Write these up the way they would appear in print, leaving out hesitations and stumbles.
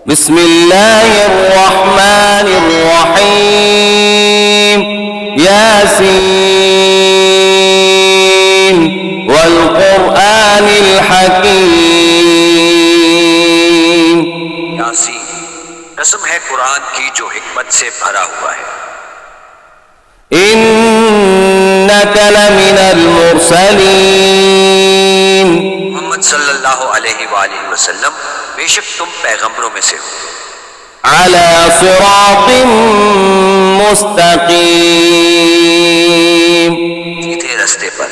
बिस्मिल्लाहिर्रहमानिर्रहीम। यासीन वल क़ुरआनिल हकीम। यासीन, कसम है कुरान की जो हिकमत से भरा हुआ है। इन्नका लमिनल मुरसलीन। मोहम्मद सल्लल्लाहु अलैहि वसल्लम, बेशक तुम पैगंबरों में से हो। अला सिरातिम मुस्तकीम। सीधे रास्ते पर।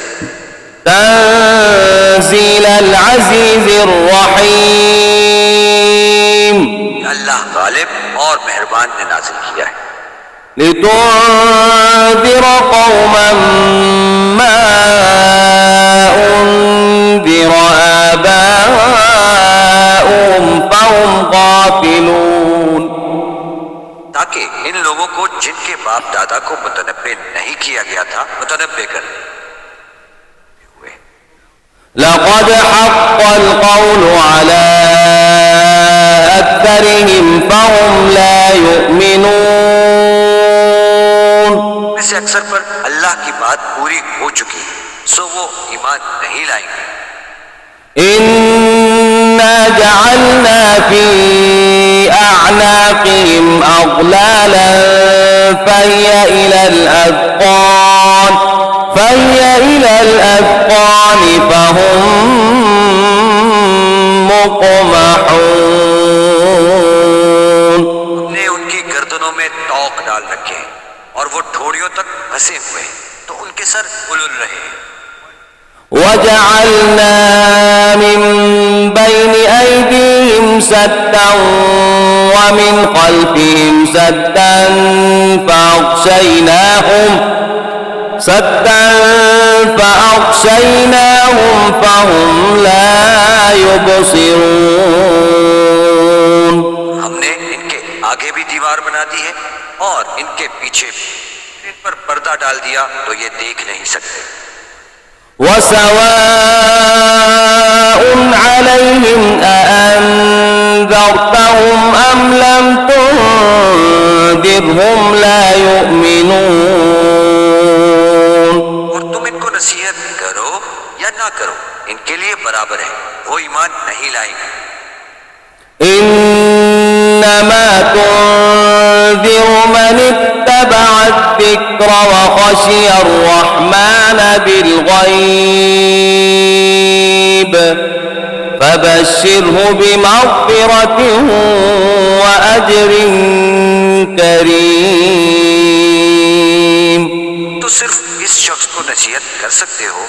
तंज़ीलल अज़ीज़िर रहीम। अल्लाह गालिब और मेहरबान ने नाज़िल किया है। लितुन्ज़िर क़ौमन मा उन्ज़िर आबाउहुम फ़हुम गाफ़िलून। ताकि इन लोगों को जिनके बाप दादा को मुतनब्बे नहीं किया गया था, मुतनब्बे कर। लक़द हक़्क़ल क़ौलु अला अक्सरिहिम फ़हुम ला युमिनून। वैसे अक्सर पर अल्लाह की बात पूरी हो चुकी, सो वो ईमान नहीं लाएंगे। इन्ना जअलना फी अअनाक़िहिम अग़लालन फ़हिय इलल अज़क़ान फ़हुम मुक़महून। हमने उनकी गर्दनों में तौक डाल रखे हैं और वो ठोड़ियों तक फंसे हुए हैं, तो उनके सर उलझ रहे हैं। वजअलना मिन बैनि ऐदीहिम सद्दन व मिन खल्फिहिम सद्दन फ़अग़शयनाहुम फ़हुम ला युबसिरून। हमने इनके आगे भी दीवार बना दी है और इनके पीछे इन पर पर्दा डाल दिया, तो ये देख नहीं सकते। वसवाउन अलैहिम अअन्ज़रतहुम अम लम तुन्ज़िरहुम ला युमिनून। और तुम इनको नसीहत करो या ना करो, इनके लिए बराबर है, वो ईमान नहीं लाएंगे। इन्नमा तुन्ज़िरु मन इत्तबअ अज़्ज़िक्र व ख़शिय अर्रहमान बिलग़ैब फबश्शिरहु बिमग़फ़िरतिन व अज्रिन करीम। तो सिर्फ इस शख्स को नसीहत कर सकते हो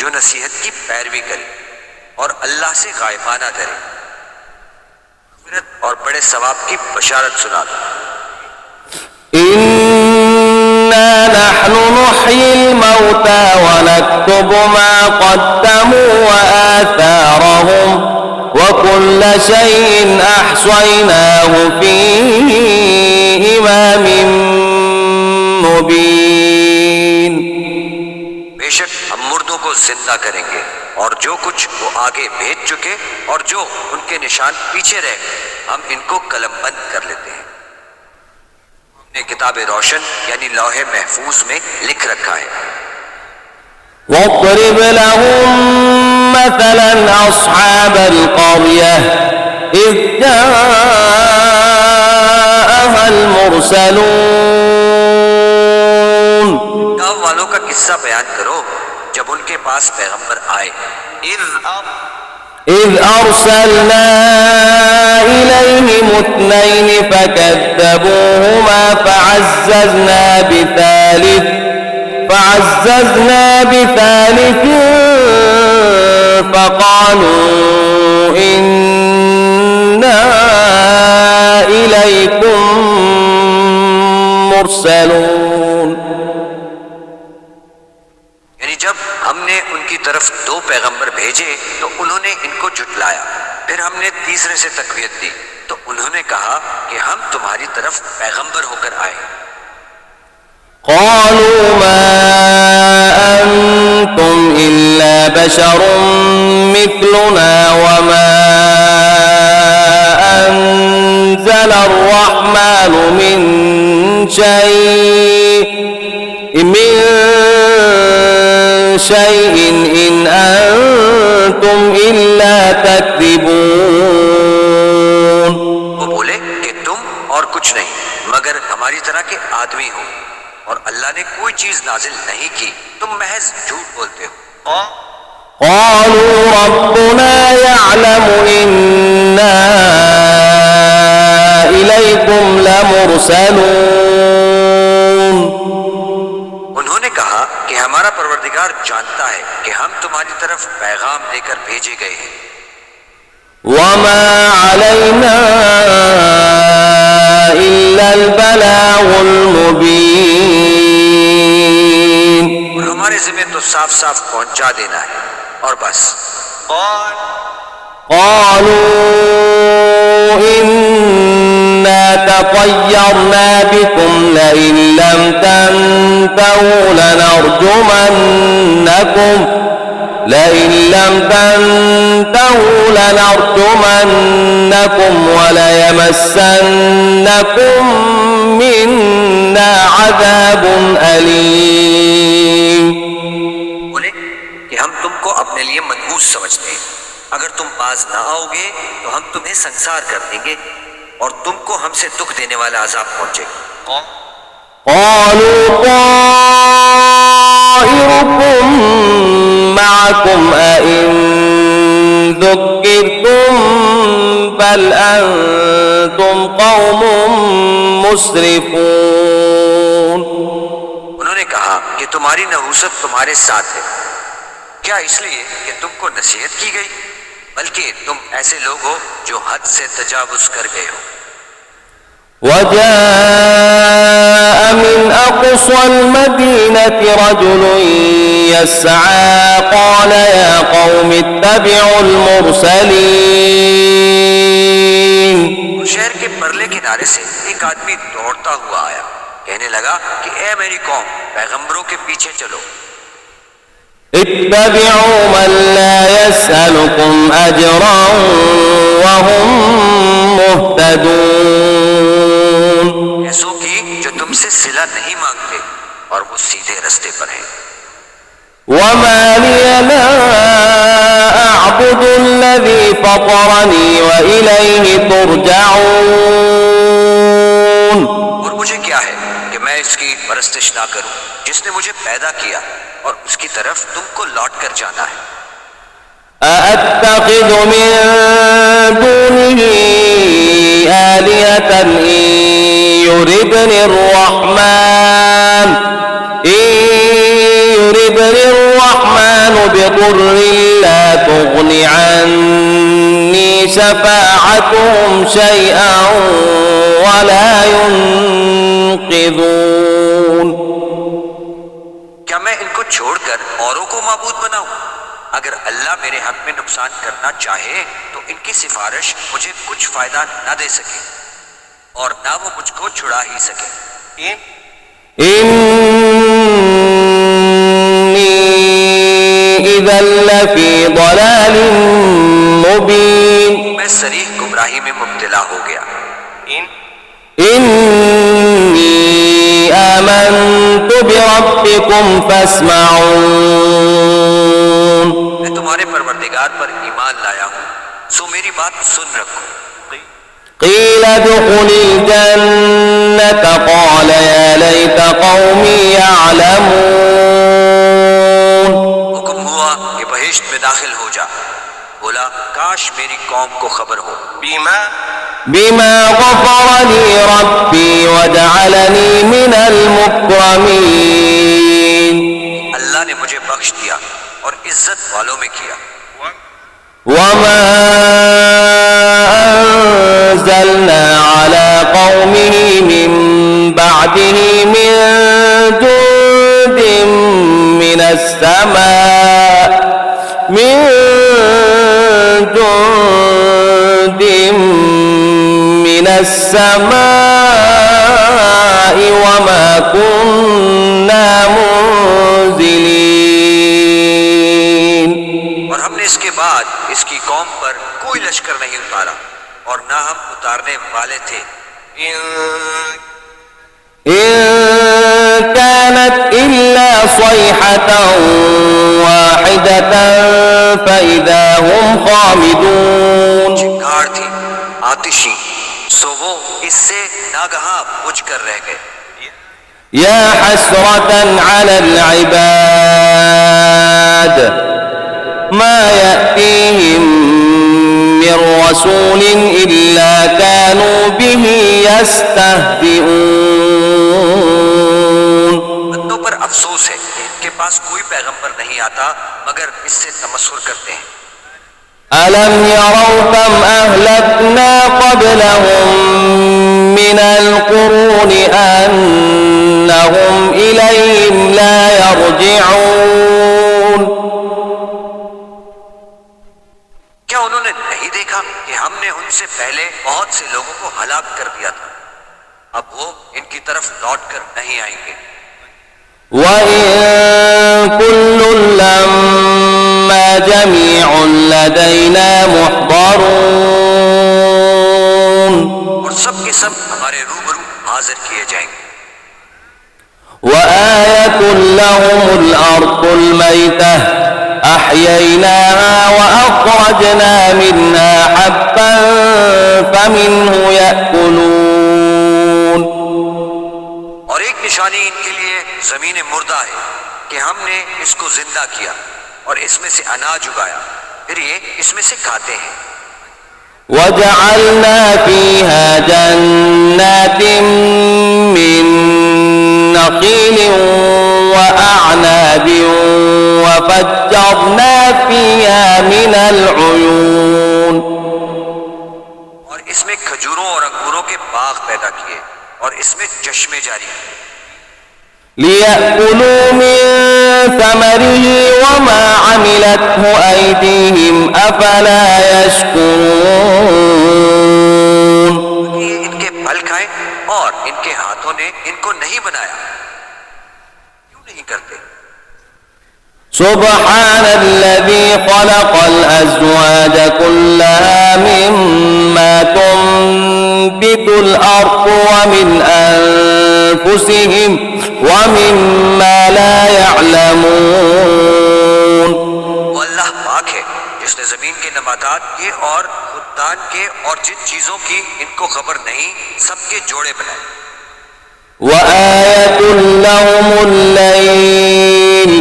जो नसीहत की पैरवी करे और अल्लाह से गायबाना करे, और बड़े सवाब की बशारत सुना दो। इन्ना नहनु नुह्यिल मौता व नक्तुबु मा क़द्दमू व आथारहुम व कुल्ल शैइन अहसयनाहु फी इमामिन मुबीन। बेशक हम मुर्दों को जिंदा करेंगे और जो कुछ वो आगे भेज चुके और जो उनके निशान पीछे रह गए, हम इनको कलमबंद कर लेते हैं। हमने किताब रोशन यानी लौहे महफूज में लिख रखा है। वज़रिब लहुम मसलन अस्हाबल क़र्यह इज़ जाअहल मुरसलून। गाँव वालों का किस्सा बयान करो जब उनके पास पैगंबर आए। إذ أرسلنا إليهم اثنين فكذبوهما فعززنا بثالث فقالوا إنا إليكم مرسلون। यानी जब हमने उनकी तरफ दो पैगंबर भेजे तो उन्होंने इनको झुटलाया, फिर हमने तीसरे से तकवीत दी तो उन्होंने कहा कि हम तुम्हारी तरफ पैगंबर होकर आए। قالوا ما أنتم إلا بشر مثلنا وما أنتم نرسل من شيء إن أنتم إلا تكذبون. वो बोले कि तुम और कुछ नहीं मगर हमारी तरह के आदमी हो और अल्लाह ने कोई चीज नाजिल नहीं की, तुम महज झूठ बोलते हो. قالوا ربنا يعلم إنا إليكم لمرسلون. उन्होंने कहा कि हमारा परवरदिगार जानता है कि हम तुम्हारी तरफ पैगाम लेकर भेजे गए हैं. وما علينا إلا البلاغ المبين. और हमारे जिम्मे तो साफ साफ पहुंचा देना है और बस. قالوا إنا تطيرنا بكم لئن لم تنتهوا لنرجمنكم وليمسنكم منا عذاب أليم. बोले कि हम तुमको अपने लिए मनहूस समझते हैं, अगर तुम बाज ना आओगे तो हम तुम्हें संसार कर देंगे और तुमको हमसे दुख देने वाला अजाब पहुंचेगा. قالوا طائركم معكم أئن ذكرتم بل أنتم قوم مسرفون. उन्होंने कहा कि तुम्हारी नहूसत तुम्हारे साथ है, क्या इसलिए कि तुमको नसीहत की गई, बल्कि तुम ऐसे लोग हो जो हद से तजावुज कर गए हो. وجاء من أقصى المدينة رجل يسعى قال يا قوم اتبعوا المرسلين. शहर के परले किनारे से एक आदमी दौड़ता हुआ आया, कहने लगा कि ए मेरी कौम, पैगंबरों के पीछे चलो. اتبعوا من لا يسألكم أجرا وهم مهتدون. ऐसों की जो तुमसे सिला नहीं मांगते और वो सीधे रास्ते पर हैं. وما لي لا أعبد الذي فطرني وإليه ترجعون. और मुझे क्या है कि मैं इसकी परस्तिश ना करूं जिसने मुझे पैदा किया और उसकी तरफ तुमको लौट कर जाना है. أأتخذ من دونه آلهة إن يردني الرحمن بضر لا تغن عني شفاعتهم شيئا ولا ينقذون. क्या मैं इनको छोड़कर औरों को माबूद बनाऊं? अगर अल्लाह मेरे हक में नुकसान करना चाहे तो इनकी सिफारिश मुझे कुछ फायदा न दे सके और ना वो मुझको छुड़ा ही सके. إني إذا لفي ضلال مبين. मैं सरीह गुमराही में मुब्तला हो गया. إني آمنت بربكم فاسمعون. मैं तुम्हारे परवरदिगार पर ईमान लाया हूँ, सो मेरी बात सुन रखो. قيل ادخل الجنة قال يا ليت قومي يعلمون. हुक्म हुआ कि बहिश्त में दाखिल हो जा. बोला काश मेरी कौम को खबर हो. بما غفر لي ربي وجعلني من المكرمين. अल्लाह ने मुझे बख्श दिया और इज्जत वालों में किया. وما أنزلنا على قومه من بعده من جند من السماء وما كنا منزلين. और हमने इसके बाद इसकी कौम पर कोई लश्कर नहीं उतारा और ना हम उतारने वाले थे إن كانت إلا صيحة واحدة فإذا هم خامدون चिंगार थी आतिशी, सो वो इससे नागहा बुझ कर रह गए। يا حسرة على العباد ما يأتيهم من رسول إلا كانوا به يستهزئون बंदों पर अफसोस है कि इनके पास कोई पैगंबर नहीं आता मगर इससे तमस्खुर करते हैं। ألم يروا كم أهلكنا قبلهم من القرون أنهم إليهم لا يرجعون क्या उन्होंने नहीं देखा कि हमने उनसे पहले बहुत से लोगों को हलाक कर दिया था, अब वो इनकी तरफ लौट कर नहीं आएंगे। وإن كل لما جميع لدينا محضرون और सब के सब हमारे रूबरू हाजिर किए जाएंगे। وآية لهم الأرض الميتة أحييناها وأخرجنا منها حبا فمنه يأكلون और एक निशानी इनके लिए जमीन मुर्दा है कि हमने इसको जिंदा किया और इसमें से अनाज उगाया, फिर ये इसमें से खाते हैं। وجعلنا فيها جنات من نخيل وأعناب وفجرنا فيها من العيون और इसमें खजूरों और अंगूरों के बाग पैदा किए और इसमें चश्मे जारी किए। ليأكلوا من ثمره وما عملته أيديهم أفلا يشكرون ये इनके फल खाएं और इनके हाथों ने इनको नहीं बनाया, क्यों नहीं करते? سبحان الذي خلق الأزواج كلها مما تنبت الأرض ومن أنفسهم ومما لا يعلمون वो अल्लाह पाक है जिसने जमीन के नबातात के और खुदान के और जिन चीजों की इनको खबर नहीं सबके जोड़े बनाए। وآية لهم الليل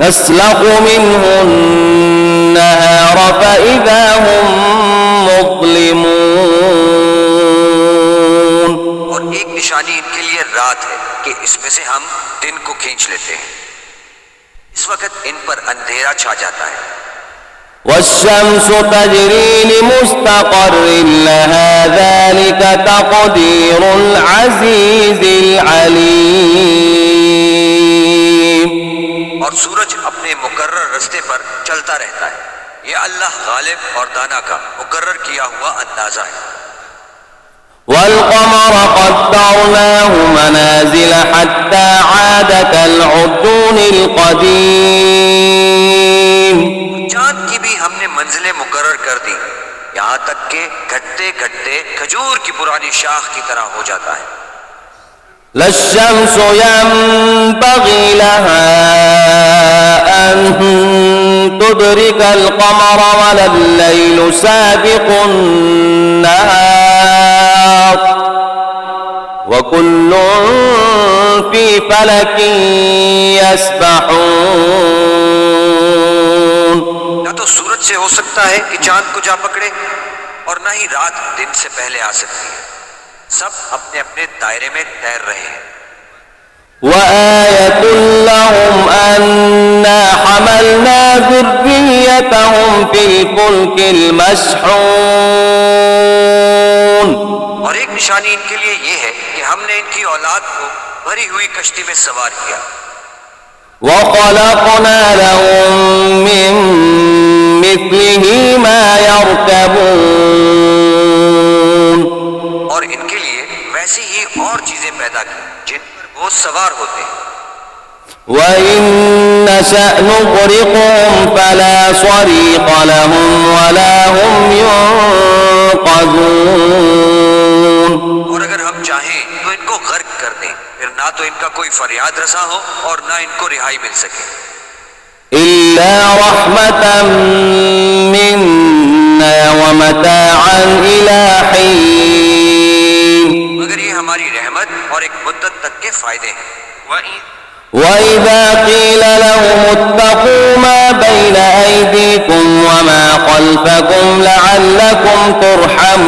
نسلخ منه النهار فإذا هم مظلمون और एक निशानी इनके लिए रात है कि इसमें से हम दिन को खींच लेते हैं, इस वक्त इन पर अंधेरा छा जाता है। والشمس تجري لمستقر لها ذلك تقدير العزيز العليم और सूरज अपने मुकर्रर रास्ते पर चलता रहता है, ये अल्लाह गालिब और दाना का मुकर्रर किया हुआ अंदाजा है। والقمر قدرناه منازل حتى عاد كالعرجون القديم चांद की भी हमने मंजिलें मुकर्रर कर दी, यहाँ तक के घटते घटते खजूर की पुरानी शाख की तरह हो जाता है। لا الشمس ينبغي لها أن تدرك القمر ولا الليل سابق النهار وكل في فلك يسبحون न तो सूरज से हो सकता है कि चांद को जा पकड़े और न ही रात दिन से पहले आ सकती है, सब अपने अपने दायरे में तैर रहे हैं। وآية لهم أنا حملنا ذريتهم في الفلك المشحون और एक निशानी इनके लिए ये है कि हमने इनकी औलाद को भरी हुई कश्ती में सवार किया وخلقنا لهم من مثله ما يركبون और इनके लिए वैसी ही और चीजें पैदा की जिन पर वो सवार होते हैं। وإن نشأ نغرقهم فلا صريخ لهم ولا هم ينقذون और अगर हम ना तो इनका कोई फरियाद रसा हो और ना इनको रिहाई मिल सके। इल्ला रहमतन मिन्ना व मताअन इला हीन, मगर ये हमारी रहमत और एक मुद्दत तक के फायदे हैं। وإذا قيل لهم اتقوا ما بين أيديكم وما خلفكم لعلكم ترحمون,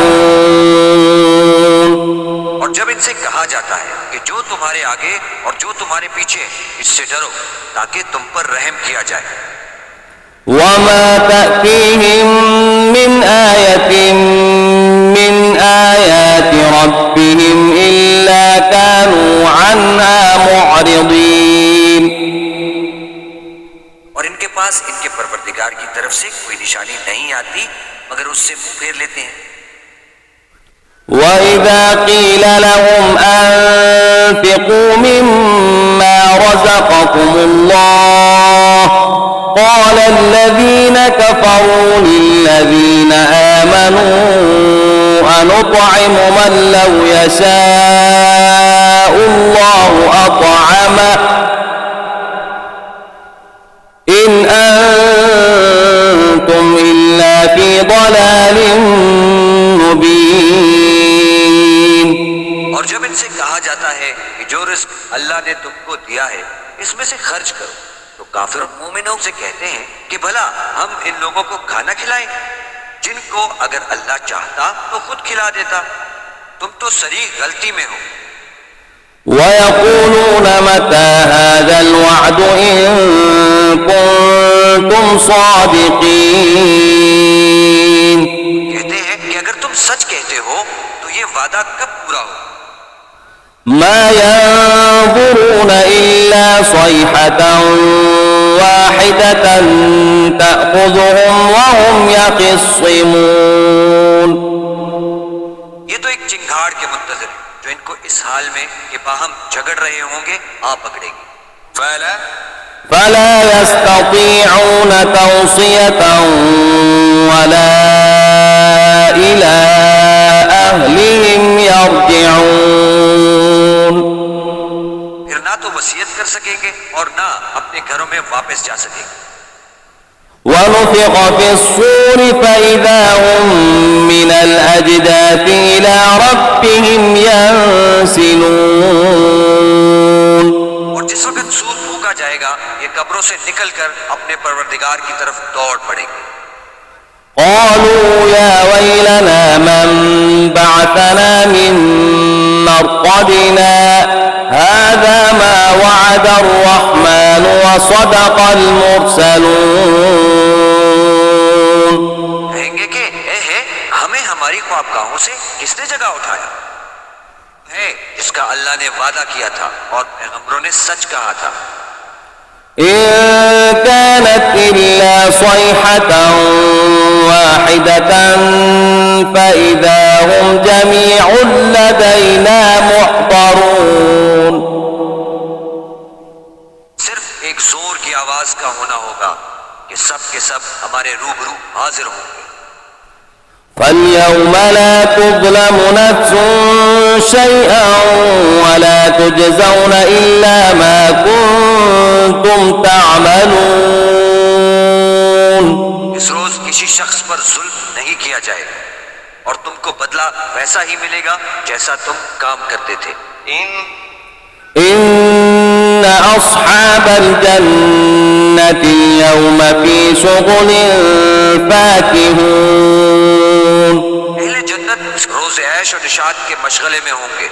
और जब इनसे कहा जाता है कि जो तुम्हारे आगे और जो तुम्हारे पीछे इससे डरो ताकि तुम पर रहम किया जाए। وما تأتيهم من آية من آيات ربهم إلا كانوا عنها معرضين, और इनके पास इनके परवरदिगार की तरफ से कोई निशानी नहीं आती मगर उससे मुंह फेर लेते हैं। وإذا قيل لهم أنفقوا مما رزقكم الله قال الذين كفروا للذين آمنوا أنطعم من لو يشاء الله أطعمه إن أنتم إلا في ضلال मुबीन। और जब इनसे कहा जाता है कि जो रिस्क अल्लाह ने तुमको दिया है इसमें से खर्च करो, तो काफिर मोमिनों से कहते हैं कि भला हम इन लोगों को खाना खिलाएं जिनको अगर अल्लाह चाहता तो खुद खिला देता। तुम तो सरी गलती में हो। वयक़ूलून मता हाज़ल वअद इन कुन्तुम सादिक़ीन, कहते हैं कि अगर तुम सच कहते हो तो ये वादा कब पूरा हो। मा यंज़ुरून इल्ला सयहतन वाहिदतन तअख़ुज़ुहुम वहुम यख़िस्सिमून, ये तो एक चिंगाड़ के मुंतज़िर है जो इनको इस हाल में कि बाहम झगड़ रहे होंगे आ पकड़ेगी। फला यस्ततीऊन तौसियतन वला इला अहलिहिम यरजिऊन, फिर ना तो वसीयत कर सकेंगे और ना अपने घरों में वापस जा सकेंगे। ونفخ في الصور فإذا هم من الأجداث إلى ربهم ينسلون, और जिस वक्त सूर फूका जाएगा ये कब्रों से निकलकर अपने परवरदिगार की तरफ दौड़ पड़ेंगे। قالوا يا ويلنا من بعثنا من مرقدنا هذا ما وعد الرحمن وصدق المرسلون, कहेंगे कि है हमें हमारी ख्वाबगाहों से किसने जगह उठाया है जिसका अल्लाह ने वादा किया था और पैगंबरों ने सच कहा था। إن كانت إلا صيحة واحدة فإذا هم جميع لدينا محضرون, सिर्फ एक जोर की आवाज का होना होगा कि सब के सब हमारे रूबरू हाजिर होंगे। فاليوم لا تظلم نفس شيئا ولا تجزون إلا ما كنتم تعملون, इस रोज किसी शख्स पर जुल्म नहीं किया जाएगा और तुमको बदला वैसा ही मिलेगा जैसा तुम काम करते थे। إن أصحاب الجنة اليوم في شغل فاكهون, अहले जन्नत रोज ऐश और निशात के मशगले में होंगे।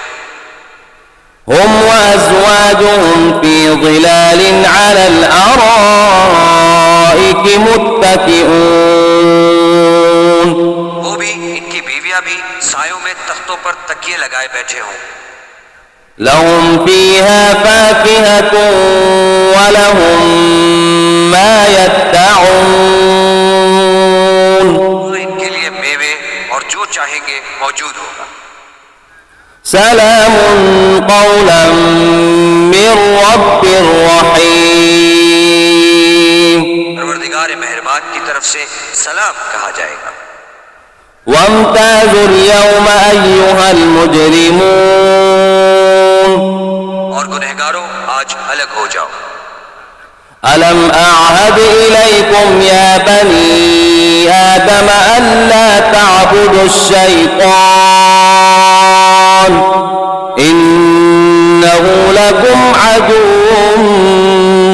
هم وأزواجهم في ظلال على الأرائك متكئون, वो भी इनकी बीवियां भी सायों में तख्तों पर तकिए लगाए बैठे हों। لهم فيها فاكهة ولهم ما يدعون, इनके लिए मेवे और जो चाहेंगे मौजूद होगा। سلام قولا من رب رحيم, परवरदिगार मेहरबान की तरफ से सलाम कहा जाएगा। وامتازوا اليوم أيها المجرمون, और गुनहगार अलग हो जाओ। ألم أعهد إليكم يا بني آدم ألا تعبدوا الشيطان إنه لكم عدو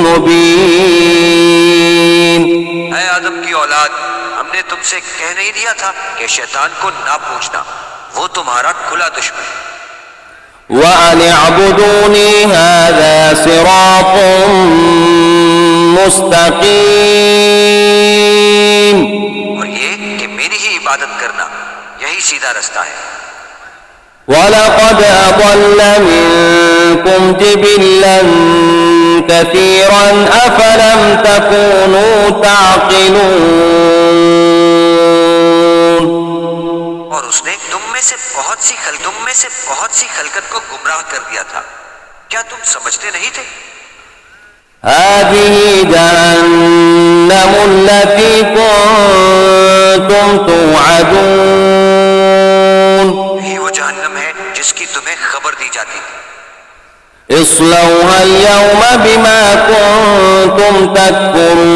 مبين। ऐ आदम की औलाद, हमने तुमसे कह नहीं दिया था कि शैतान को ना पूछना, वो तुम्हारा खुला दुश्मन। وأن اعبدوني هذا صراط मुस्तकीम। और ये कि मेरी ही इबादत करना, यही सीधा रास्ता है। वलक़द अضل मिनकुम जिबिल्लन कसीरन अफलम तकूनू ताक़िलून। और उसने तुम में से बहुत सी खलकत को गुमराह कर दिया था, क्या तुम समझते नहीं थे? हाज़िही जहन्नम अल्लती कुंतुम तुअदून। यही वो जहन्नम है जिसकी तुम्हें खबर दी जाती थी। इस्लौहा अल-यौम बिमा कुंतुम तकफुरून।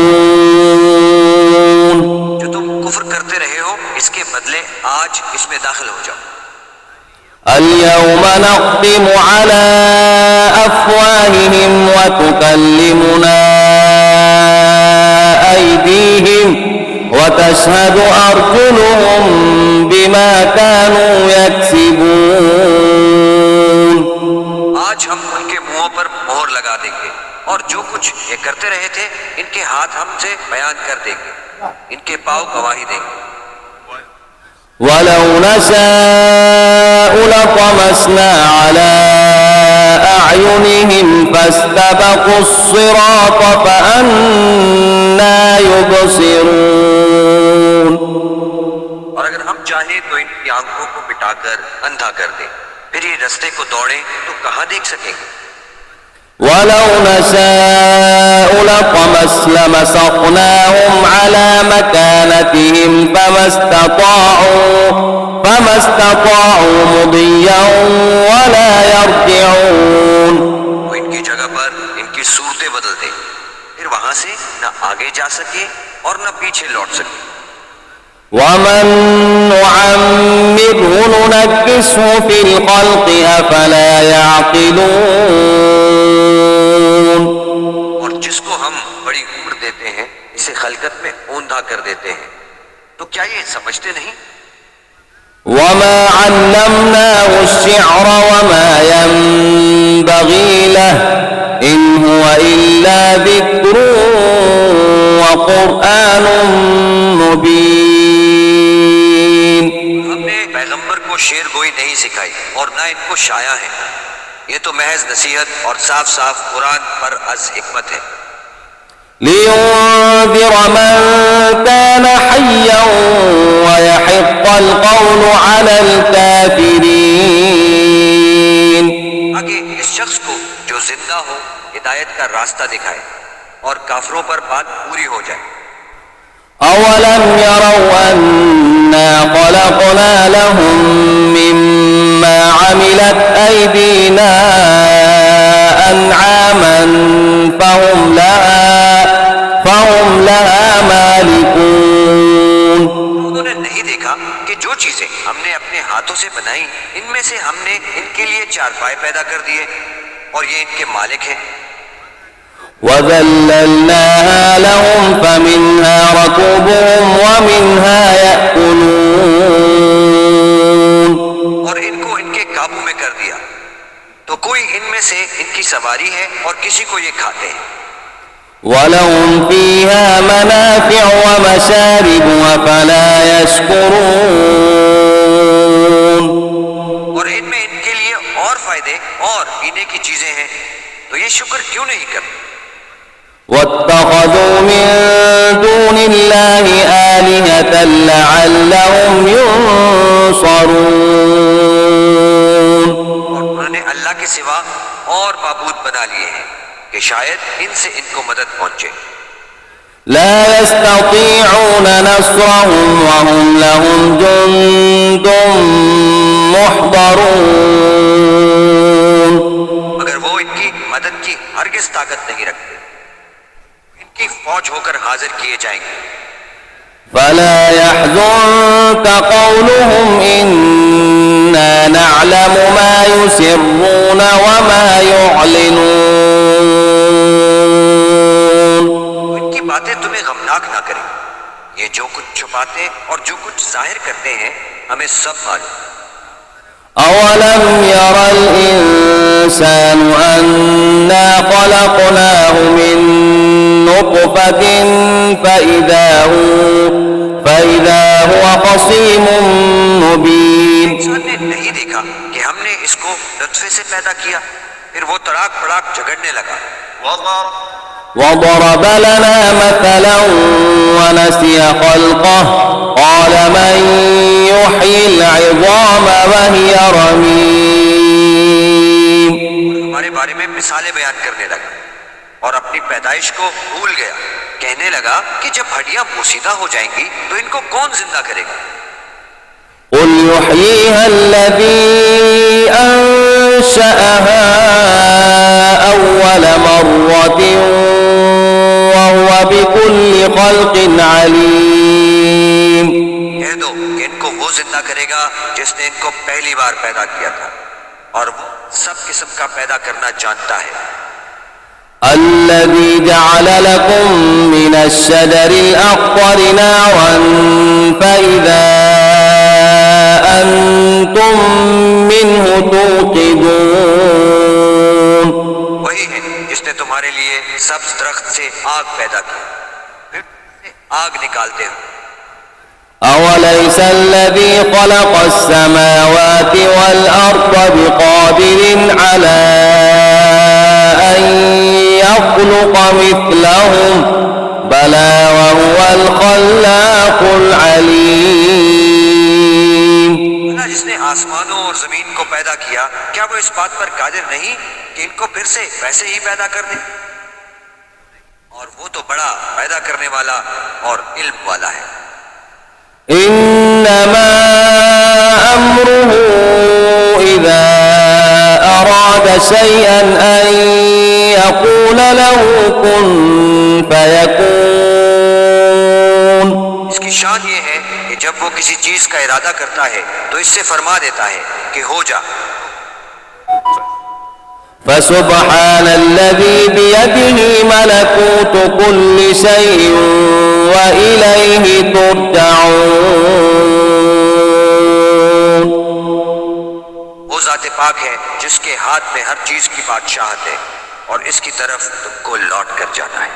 जो तुम कुफ्र करते रहे हो, इसके बदले आज इसमें दाखिल हो जाओ। اليوم نختم على أفواههم وتكلمنا أيديهم وتشهد أرجلهم بما كانوا يكسبون। आज हम उनके मुंहों पर मोहर लगा देंगे और जो कुछ ये करते रहे थे, इनके हाथ हमसे बयान कर देंगे, इनके पांव गवाही देंगे। ولو نشاء لطمسنا على أعينهم فاستبقوا الصراط فأنى يبصرون। और अगर हम चाहें तो इनकी आंखों को मिटाकर अंधा कर दें, फिर ये रास्ते को दौड़ें तो कहां देख सकेंगे। ولو نشاء لمسخناهم على مكانتهم فما استطاعوا مضيا ولا يرجعون। वो इनकी जगह पर इनकी सूरतें बदल दे, फिर वहां से न आगे जा सके और न पीछे लौट सके। ومن نعمره ننكسه في الخلق أفلا يعقلون। और जिसको हम बड़ी उम्र देते हैं, इसे खलकत में औंधा कर देते हैं, तो क्या ये समझते नहीं? وما علمناه الشعر وما ينبغي له إن هو إلا ذكر وقرآن मुबीन। हमने पैगंबर को शेर गोई नहीं सिखाई और ना इनको शाया है, ये तो महज नसीहत और साफ साफ कुरान पर अज हिकमत है। लियुंज़िर मन कान हय्यन व यहिक़्क़ अल-क़ौल अलल काफ़िरीन। आगे इस शख्स को जो जिंदा हो हिदायत का रास्ता दिखाए और काफिरों पर बात पूरी हो जाए। अवलम यरौ अन्ना खलक़ना लहुम मिम्मा अमिलत अयदीना अनआमन फहुम लहा मालिकून। उन्होंने नहीं देखा कि जो चीजें हमने अपने हाथों से बनाई, इनमें से हमने इनके लिए चारपाई पैदा कर दिए और ये इनके मालिक हैं। وَذَلَّلْنَاهَا لَهُمْ فَمِنْهَا رَكُوبُهُمْ وَمِنْهَا يَأْكُلُونَ। और इनको इनके काबू में कर दिया, तो कोई इनमें से इनकी सवारी है और किसी को ये खाते हैं। وَلَهُمْ فِيهَا مَنَافِعُ وَمَشَارِبُ أَفَلَا يَشْكُرُونَ। और इनमें इनके लिए और फायदे और पीने की चीजें हैं, तो ये शुक्र क्यों नहीं करते? وَاتَّخَذُوا مِن دُونِ اللَّهِ آلِهَةً لَعَلَّهُمْ يُنصَرُونَ। और उन्होंने अल्लाह के सिवा और माबूद बना लिए हैं कि शायद इनसे इनको मदद पहुंचे। لا يستطيعون نصرهم وهم لهم جند محضرون। मगर वो इनकी मदद की हरगिज ताकत नहीं रखते। इनकी फौज होकर हाजिर किए जाएंगे। فلا يحزنك قولهم إنا نعلم ما يسرون وما يعلنون। इनकी बातें तुम्हें गमनाक ना करें। ये जो कुछ छुपाते और जो कुछ जाहिर करते हैं हमें सब मालूम। أولم ير الإنسان أنا خلقناه من نطفة فإذا هو خصيم مبين। इंसान ने नहीं देखा कि हमने इसको नुत्फे से पैदा किया, फिर वो तड़ाक फड़ाक झगड़ने लगा। وضرب لنا مثلا ونسي خلقه قال من يحيي العظام وهي رميم। हमारे बारे में मिसालें बयान करने लगा और अपनी पैदाइश को भूल गया। कहने लगा कि जब हड्डियां पोसीदा हो जाएंगी तो इनको कौन जिंदा करेगा। قل يحييها الذي أنشأها أول مرة وهو بكل خلق عليم। कह दो कि इनको वो जिंदा करेगा जिसने इनको पहली बार पैदा किया था और वो सब किस्म का पैदा करना जानता है। الذي جعل لكم من الشجر الأخضر نارا فإذا أنتم منه توقدون। वही है जिसने तुम्हारे लिए सब्ज दरख्त से आग पैदा की, फिर से आग निकालते हो। أوليس الذي خلق السماوات والأرض بقادر على أن يخلق مثلهم بلى وهو الخلاق العليم। जिसने आसमानों और जमीन को पैदा किया, क्या वो इस बात पर कादिर नहीं कि इनको फिर से वैसे ही पैदा कर दे। और वो तो बड़ा पैदा करने वाला और इल्म वाला है। إنما أمره إذا أراد شيئا أن يقول له كن فيكون। इसकी शान ये है कि जब वो किसी चीज का इरादा करता है तो इससे फरमा देता है कि हो जा। فسبحان الذي بيده ملكوت كل شيء وإليه ترجعون। वो ज़ाते पाक है जिसके हाथ में हर चीज की बादशाहत है और इसकी तरफ तुमको लौट कर जाना है।